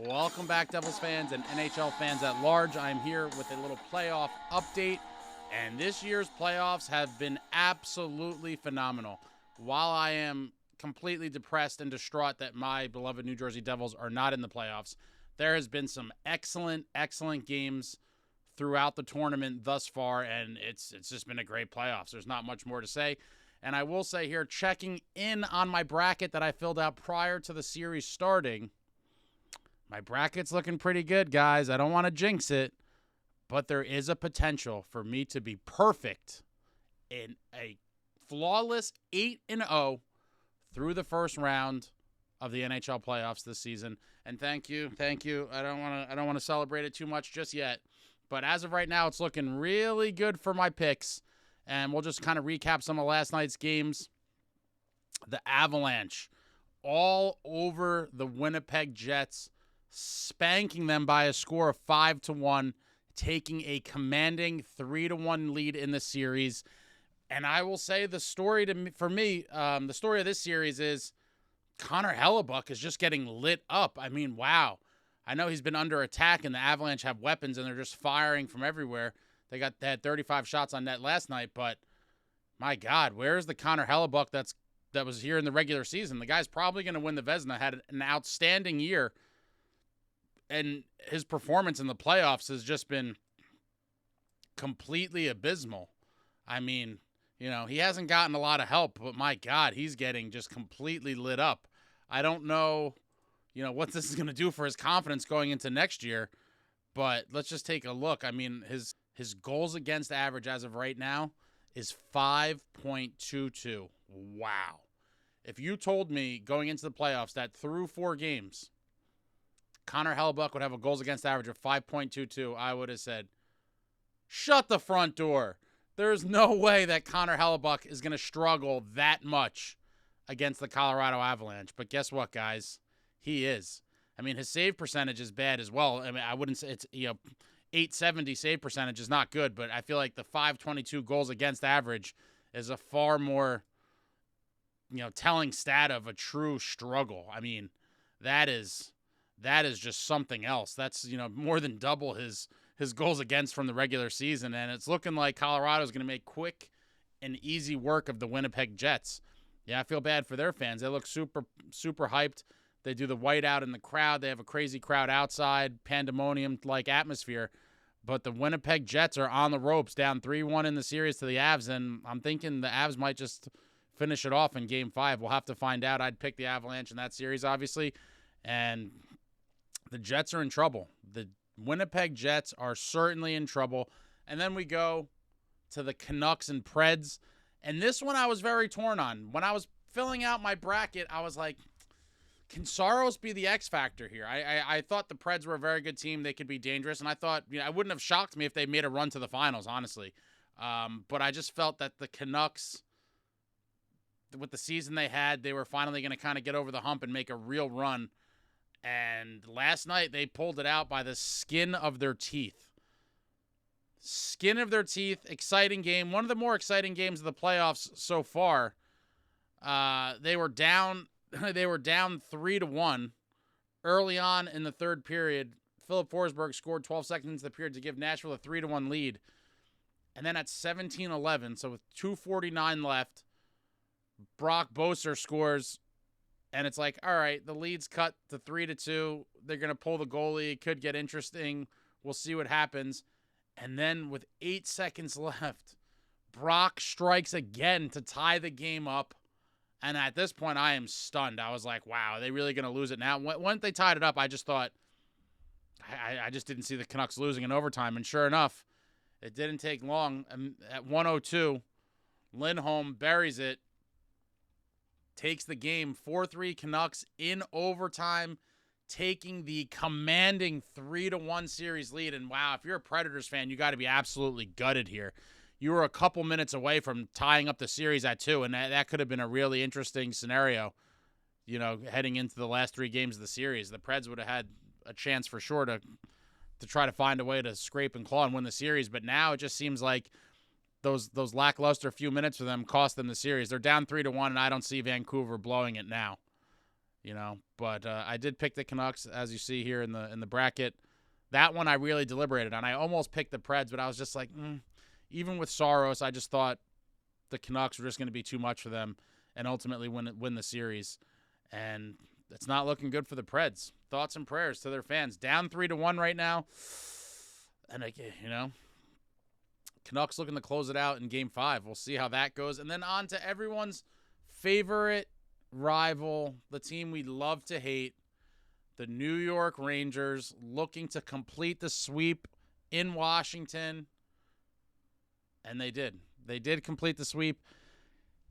Welcome back, Devils fans and NHL fans at large. I'm here with a little playoff update, and this year's playoffs have been absolutely phenomenal. While I am completely depressed and distraught that my beloved New Jersey Devils are not in the playoffs, there has been some excellent games throughout the tournament thus far, and it's just been a great playoffs. There's not much more to say. And I will say here, checking in on my bracket that I filled out prior to the series starting, my bracket's looking pretty good, guys. I don't want to jinx it, but there is a potential for me to be perfect in a flawless 8-0 through the first round of the NHL playoffs this season. And thank you. I don't want to celebrate it too much just yet, but as of right now, it's looking really good for my picks. And we'll just kind of recap some of last night's games. The Avalanche all over the Winnipeg Jets, spanking them by a score of 5-1, taking a commanding 3-1 lead in the series. And I will say the story for me, the story of this series is Connor Hellebuyck is just getting lit up. I mean, wow. I know he's been under attack, and the Avalanche have weapons, and they're just firing from everywhere. They had 35 shots on net last night, but my God, where's the Connor Hellebuyck that was here in the regular season? The guy's probably going to win the Vezina. Had an outstanding year, and his performance in the playoffs has just been completely abysmal. I mean, he hasn't gotten a lot of help, but my God, he's getting just completely lit up. I don't know, what this is going to do for his confidence going into next year, but let's just take a look. I mean, his goals against average as of right now is 5.22. Wow. If you told me going into the playoffs that through 4 games, Connor Hellebuyck would have a goals against average of 5.22, I would have said, shut the front door. There's no way that Connor Hellebuyck is going to struggle that much against the Colorado Avalanche. But guess what, guys? He is. I mean, his save percentage is bad as well. I mean, I wouldn't say it's, 870 save percentage is not good, but I feel like the 522 goals against average is a far more, telling stat of a true struggle. I mean, that is just something else. That's, more than double his goals against from the regular season, and it's looking like Colorado's going to make quick and easy work of the Winnipeg Jets. Yeah, I feel bad for their fans. They look super hyped. They do the whiteout in the crowd. They have a crazy crowd outside, pandemonium-like atmosphere. But the Winnipeg Jets are on the ropes, down 3-1 in the series to the Avs, and I'm thinking the Avs might just finish it off in Game 5. We'll have to find out. I'd pick the Avalanche in that series, obviously. And the Jets are in trouble. The Winnipeg Jets are certainly in trouble. And then we go to the Canucks and Preds. And this one I was very torn on. When I was filling out my bracket, I was like, can Saros be the X factor here? I thought the Preds were a very good team. They could be dangerous. And I thought, it wouldn't have shocked me if they made a run to the finals, honestly. But I just felt that the Canucks, with the season they had, they were finally going to kind of get over the hump and make a real run. And last night, they pulled it out by the skin of their teeth. Skin of their teeth. Exciting game. One of the more exciting games of the playoffs so far. They were down 3-1 early on in the third period. Philip Forsberg scored 12 seconds into the period to give Nashville a 3-1 lead. And then at 17-11, so with 2:49 left, Brock Boeser scores. And it's like, all right, the lead's cut to 3-2. They're going to pull the goalie. It could get interesting. We'll see what happens. And then with 8 seconds left, Brock strikes again to tie the game up. And at this point, I am stunned. I was like, wow, are they really going to lose it now? When they tied it up, I just thought, I just didn't see the Canucks losing in overtime. And sure enough, it didn't take long. At 1:02, Lindholm buries it, takes the game 4-3 Canucks in overtime, taking the commanding 3-1 series lead. And wow, if you're a Predators fan, you got to be absolutely gutted here. You were a couple minutes away from tying up the series at 2, and that could have been a really interesting scenario, heading into the last 3 games of the series. The Preds would have had a chance for sure to try to find a way to scrape and claw and win the series. But now it just seems like those lackluster few minutes for them cost them the series. They're down 3-1, and I don't see Vancouver blowing it now. But I did pick the Canucks, as you see here in the bracket. That one I really deliberated on. I almost picked the Preds, but I was just like, even with Saros, I just thought the Canucks were just going to be too much for them and ultimately win the series. And it's not looking good for the Preds. Thoughts and prayers to their fans. Down 3-1 right now. And, Canucks looking to close it out in Game 5. We'll see how that goes. And then on to everyone's favorite rival, the team we love to hate, the New York Rangers, looking to complete the sweep in Washington. And they did. They did complete the sweep.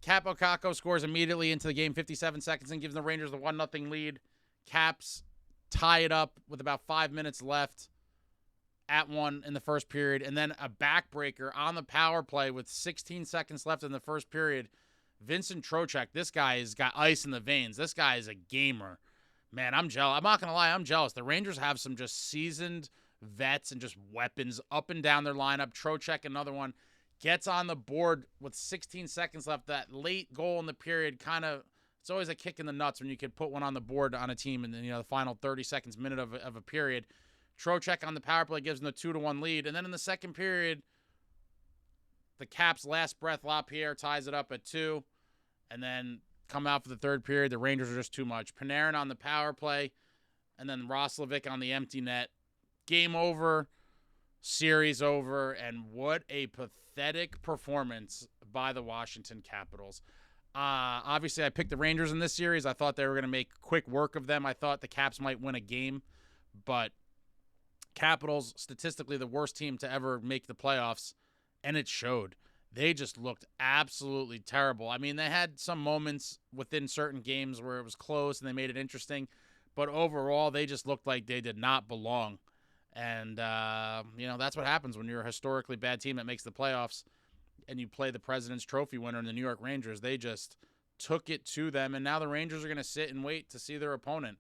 Kaapo Kakko scores immediately into the game, 57 seconds, and gives the Rangers the 1-0 lead. Caps tie it up with about 5 minutes left at 1 in the first period. And then a backbreaker on the power play with 16 seconds left in the first period. Vincent Trocheck, this guy has got ice in the veins. This guy is a gamer. Man, I'm jealous. I'm not going to lie, I'm jealous. The Rangers have some just seasoned vets and just weapons up and down their lineup. Trocheck, another one, gets on the board with 16 seconds left. That late goal in the period it's always a kick in the nuts when you could put one on the board on a team in the final 30 seconds, minute of a period. Trocheck on the power play gives them the 2-1 lead. And then in the second period, the Caps' last breath, LaPierre ties it up at 2. And then come out for the third period. The Rangers are just too much. Panarin on the power play, and then Roslovic on the empty net. Game over, series over, and what a pathetic performance by the Washington Capitals. Obviously, I picked the Rangers in this series. I thought they were going to make quick work of them. I thought the Caps might win a game, but Capitals, statistically the worst team to ever make the playoffs, and it showed. They just looked absolutely terrible. I mean, they had some moments within certain games where it was close and they made it interesting, but overall, they just looked like they did not belong. And, that's what happens when you're a historically bad team that makes the playoffs and you play the President's Trophy winner in the New York Rangers. They just took it to them, and now the Rangers are going to sit and wait to see their opponent.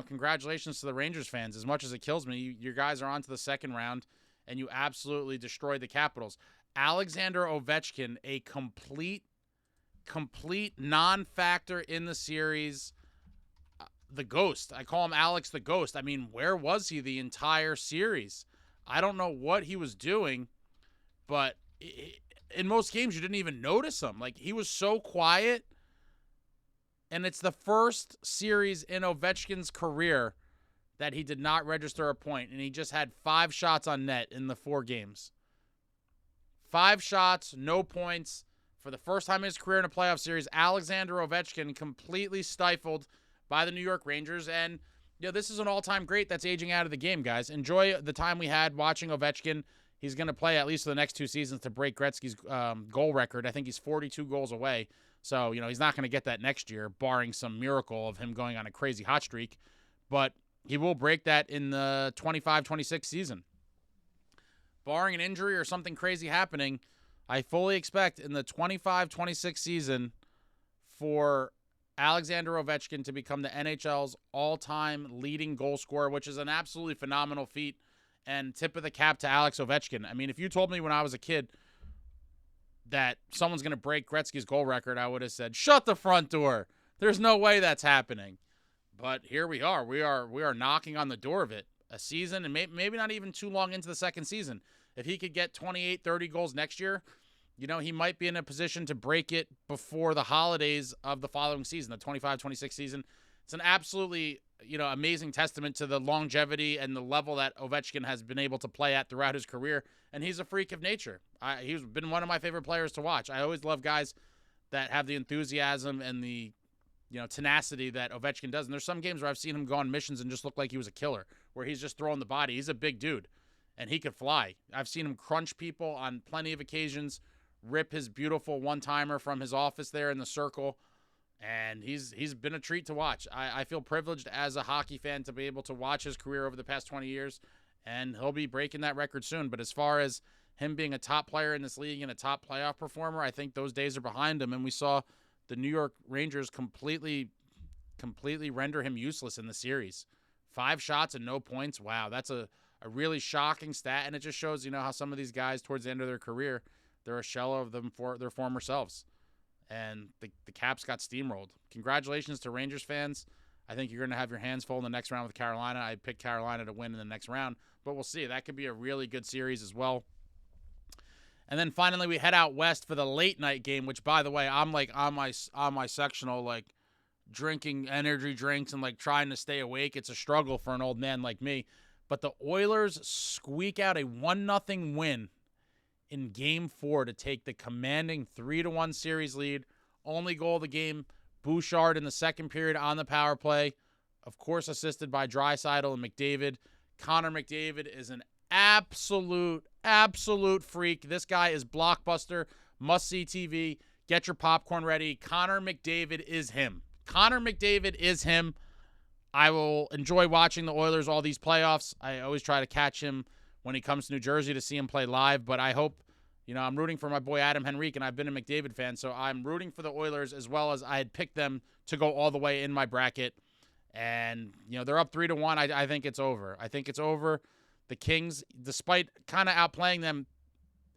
Congratulations to the Rangers fans. As much as it kills me, your guys are on to the second round, and you absolutely destroyed the Capitals. Alexander Ovechkin, a complete non-factor in the series. The Ghost. I call him Alex the Ghost. I mean, where was he the entire series? I don't know what he was doing, but in most games you didn't even notice him. Like, he was so quiet, and it's the first series in Ovechkin's career that he did not register a point, and he just had 5 shots on net in the 4 games. 5 shots, no points. For the first time in his career in a playoff series, Alexander Ovechkin completely stifled by the New York Rangers. And, this is an all-time great that's aging out of the game, guys. Enjoy the time we had watching Ovechkin. He's going to play at least for the next 2 seasons to break Gretzky's goal record. I think he's 42 goals away. So, he's not going to get that next year, barring some miracle of him going on a crazy hot streak. But he will break that in the 25-26 season. Barring an injury or something crazy happening, I fully expect in the 25-26 season for Alexander Ovechkin to become the NHL's all-time leading goal scorer, which is an absolutely phenomenal feat, and tip of the cap to Alex Ovechkin. I mean, if you told me when I was a kid that someone's going to break Gretzky's goal record, I would have said, shut the front door. There's no way that's happening. But here we are. We are knocking on the door of it. A season, and maybe not even too long into the second season. If he could get 28, 30 goals next year, he might be in a position to break it before the holidays of the following season, the 25-26 season. It's an absolutely, amazing testament to the longevity and the level that Ovechkin has been able to play at throughout his career, and he's a freak of nature. He's been one of my favorite players to watch. I always love guys that have the enthusiasm and the tenacity that Ovechkin does. And there's some games where I've seen him go on missions and just look like he was a killer, where he's just throwing the body. He's a big dude, and he could fly. I've seen him crunch people on plenty of occasions, rip his beautiful one-timer from his office there in the circle, and he's been a treat to watch. I feel privileged as a hockey fan to be able to watch his career over the past 20 years, and he'll be breaking that record soon. But as far as him being a top player in this league and a top playoff performer, I think those days are behind him, and we saw the New York Rangers completely render him useless in the series. 5 shots and no points. Wow, that's a really shocking stat, and it just shows, how some of these guys towards the end of their career, they're a shell of them for their former selves. And the Caps got steamrolled. Congratulations to Rangers fans. I think you're going to have your hands full in the next round with Carolina. I picked Carolina to win in the next round, but we'll see. That could be a really good series as well. And then finally, we head out west for the late night game, which, by the way, I'm like on my sectional, like drinking energy drinks and like trying to stay awake. It's a struggle for an old man like me. But the Oilers squeak out a 1-0 win in Game 4 to take the commanding 3-1 series lead. Only goal of the game, Bouchard in the second period on the power play. Of course, assisted by Draisaitl and McDavid. Connor McDavid is an absolute freak. This guy is blockbuster, must-see TV. Get your popcorn ready. Connor McDavid is him. Connor McDavid is him. I will enjoy watching the Oilers all these playoffs. I always try to catch him when he comes to New Jersey to see him play live, but I hope, I'm rooting for my boy Adam Henrique, and I've been a McDavid fan, so I'm rooting for the Oilers as well as I had picked them to go all the way in my bracket. And, they're up 3-1. I think it's over. I think it's over. The Kings, despite kind of outplaying them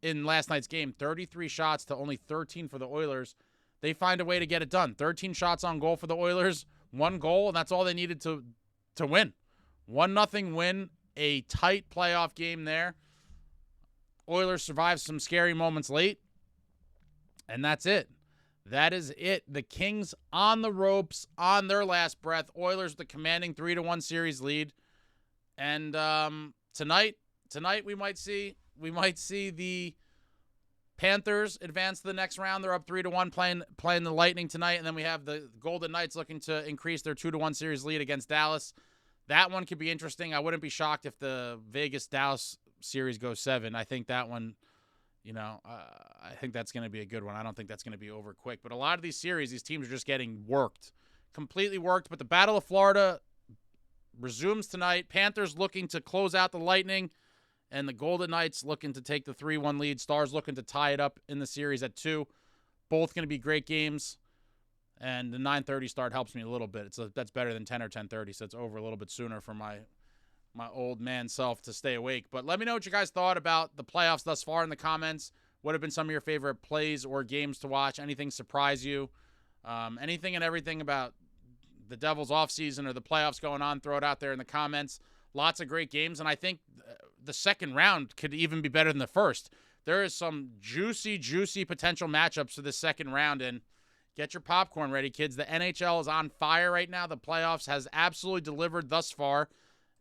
in last night's game, 33 shots to only 13 for the Oilers, they find a way to get it done. 13 shots on goal for the Oilers, 1 goal, and that's all they needed to win. 1-0 win, a tight playoff game there. Oilers survived some scary moments late, and that's it. That is it. The Kings on the ropes, on their last breath. Oilers the commanding 3-1 series lead. And tonight we might see the Panthers advance to the next round. They're up 3-1 playing the Lightning tonight, and then we have the Golden Knights looking to increase their 2-1 series lead against Dallas. That one could be interesting. I wouldn't be shocked if the Vegas-Dallas series goes 7. I think that one, I think that's going to be a good one. I don't think that's going to be over quick. But a lot of these series, these teams are just getting worked, completely worked. But the Battle of Florida resumes tonight. Panthers looking to close out the Lightning, and the Golden Knights looking to take the 3-1 lead. Stars looking to tie it up in the series at 2. Both going to be great games. And the 9:30 start helps me a little bit. That's better than 10 or 10:30, so it's over a little bit sooner for my old man self to stay awake. But let me know what you guys thought about the playoffs thus far in the comments. What have been some of your favorite plays or games to watch? Anything surprise you? Anything and everything about the Devils offseason or the playoffs going on, throw it out there in the comments. Lots of great games, and I think the second round could even be better than the first. There is some juicy potential matchups for the second round, and get your popcorn ready, kids. The NHL is on fire right now. The playoffs has absolutely delivered thus far.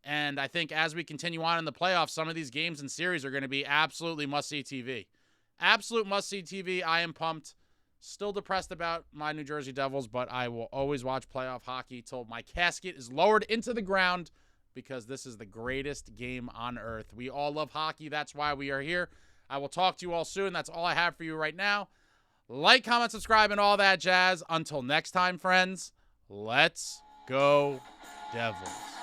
And I think as we continue on in the playoffs, some of these games and series are going to be absolutely must-see TV. Absolute must-see TV. I am pumped. Still depressed about my New Jersey Devils, but I will always watch playoff hockey till my casket is lowered into the ground because this is the greatest game on earth. We all love hockey. That's why we are here. I will talk to you all soon. That's all I have for you right now. Like, comment, subscribe, and all that jazz. Until next time, friends, let's go Devils.